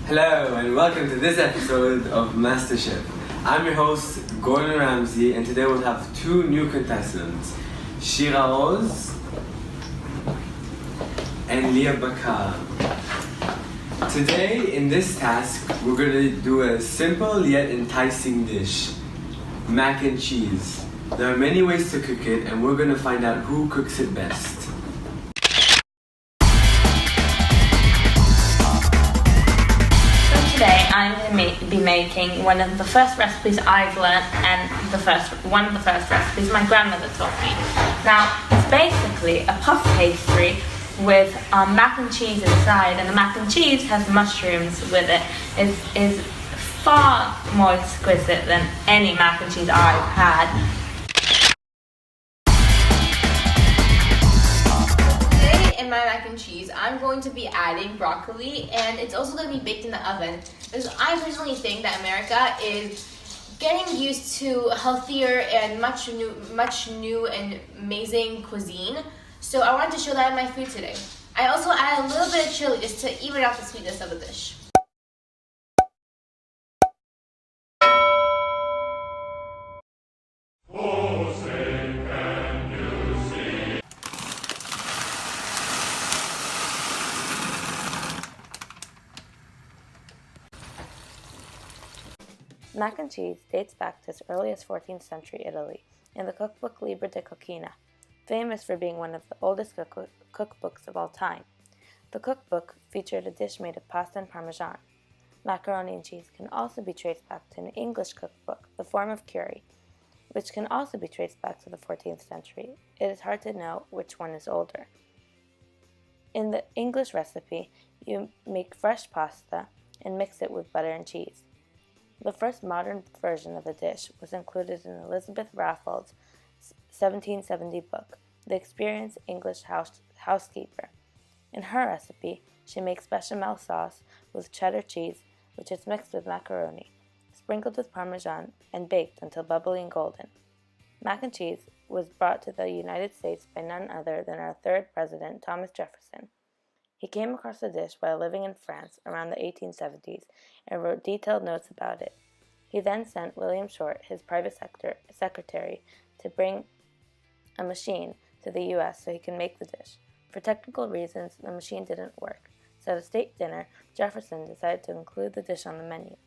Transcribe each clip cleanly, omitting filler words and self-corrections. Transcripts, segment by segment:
Hello and welcome to this episode of MasterChef. I'm your host Gordon Ramsay and today we'll have two new contestants, Shira Rose and Leah Bakar. Today in this task we're going to do a simple yet enticing dish, mac and cheese. There are many ways to cook it and we're going to find out who cooks it best. Today I'm going to be making one of the first recipes I've learned and one of the first recipes my grandmother taught me. Now, it's basically a puff pastry with mac and cheese inside, and the mac and cheese has mushrooms with it. It is far more exquisite than any mac and cheese I've had. In my mac and cheese, I'm going to be adding broccoli, and it's also going to be baked in the oven. Because I personally think that America is getting used to healthier and much new and amazing cuisine. So I wanted to show that in my food today. I also add a little bit of chili just to even out the sweetness of the dish. Mac and cheese dates back to as early as 14th century Italy in the cookbook Libra di Cucina, famous for being one of the oldest cookbooks of all time. The cookbook featured a dish made of pasta and parmesan. Macaroni and cheese can also be traced back to an English cookbook, The Form of Cury, which can also be traced back to the 14th century. It is hard to know which one is older. In the English recipe, you make fresh pasta and mix it with butter and cheese. The first modern version of the dish was included in Elizabeth Raffles' 1770 book, The Experienced English Housekeeper. In her recipe, she makes bechamel sauce with cheddar cheese, which is mixed with macaroni, sprinkled with parmesan, and baked until bubbly and golden. Mac and cheese was brought to the United States by none other than our third president, Thomas Jefferson. He came across the dish while living in France around the 1870s and wrote detailed notes about it. He then sent William Short, his private secretary, to bring a machine to the U.S. so he could make the dish. For technical reasons, the machine didn't work, so at a state dinner, Jefferson decided to include the dish on the menu.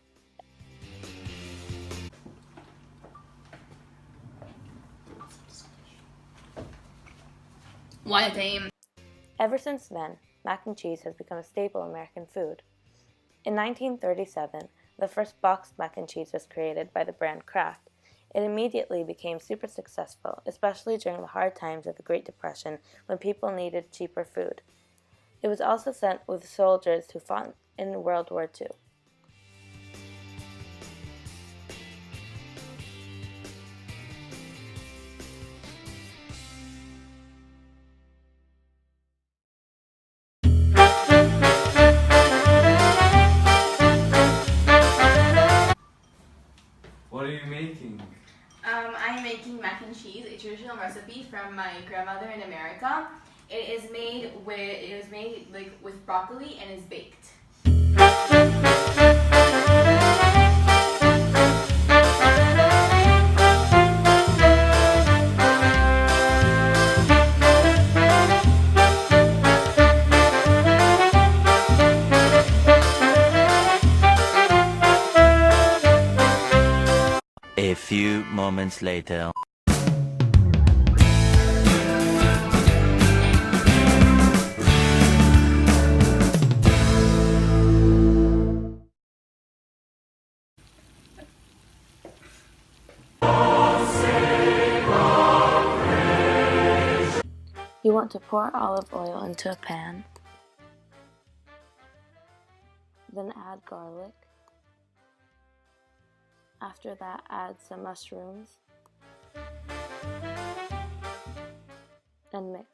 What a name. Ever since then, mac and cheese has become a staple American food. In 1937, the first boxed mac and cheese was created by the brand Kraft. It immediately became super successful, especially during the hard times of the Great Depression when people needed cheaper food. It was also sent with soldiers who fought in World War II. What are you making? I'm making mac and cheese, a traditional recipe from my grandmother in America. It was made with broccoli and is baked. A few moments later. You want to pour olive oil into a pan, then add garlic. After that, add some mushrooms and mix.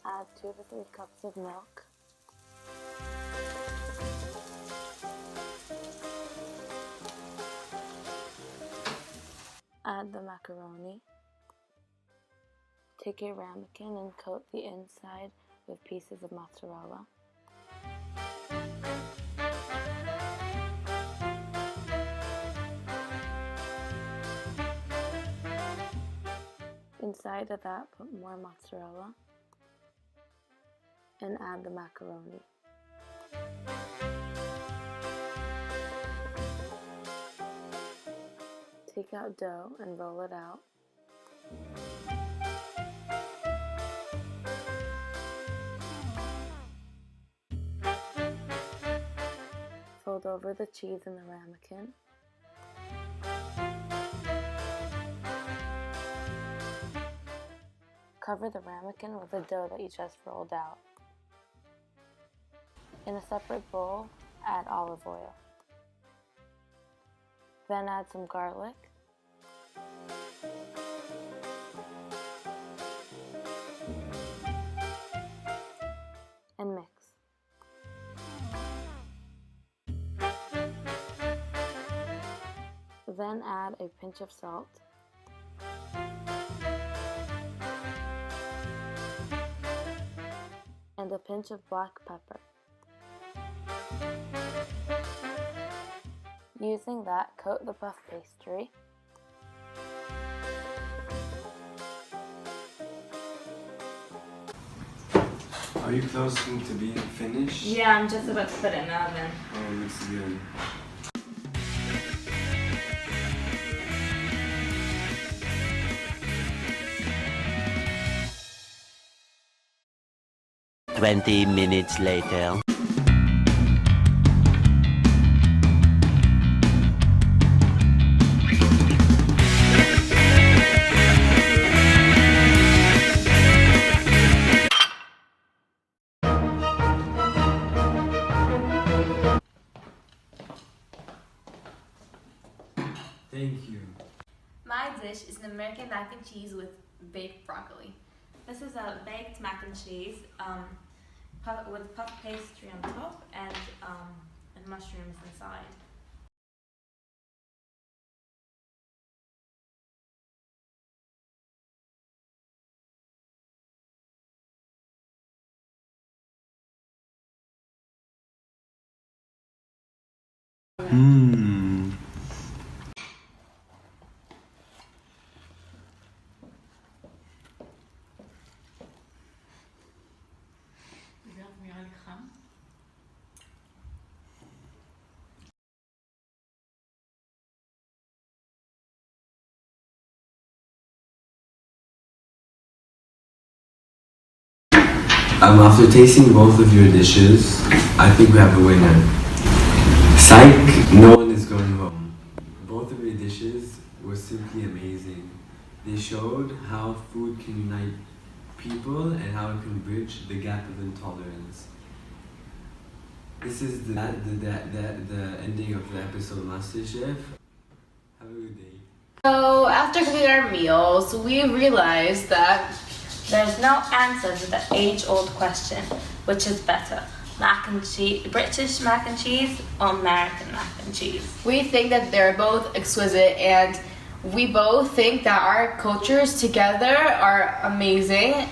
Add 2 to 3 cups of milk. Add the macaroni. Take a ramekin and coat the inside with pieces of mozzarella. Inside of that, put more mozzarella and add the macaroni. Take out dough and roll it out. Fold over the cheese in the ramekin. Cover the ramekin with the dough that you just rolled out. In a separate bowl, add olive oil. Then add some garlic. And mix. Then add a pinch of salt. And a pinch of black pepper. Using that, coat the puff pastry. Are you close to being finished? Yeah, I'm just about to put it in the oven. Oh, it looks good. Twenty minutes later. Thank you. My dish is an American mac and cheese with baked broccoli. This is a baked mac and cheese with puff pastry on top and mushrooms inside. Mmm. After tasting both of your dishes, I think we have a winner. Psych, no one is going home. Both of your dishes were simply amazing. They showed how food can unite people and how it can bridge the gap of intolerance. This is the ending of the episode of MasterChef. Have a good day. So after cooking our meals, we realized that There's no answer to the age-old question, which is better, mac and cheese, British mac and cheese or American mac and cheese? we think that they're both exquisite, and we both think that our cultures together are amazing.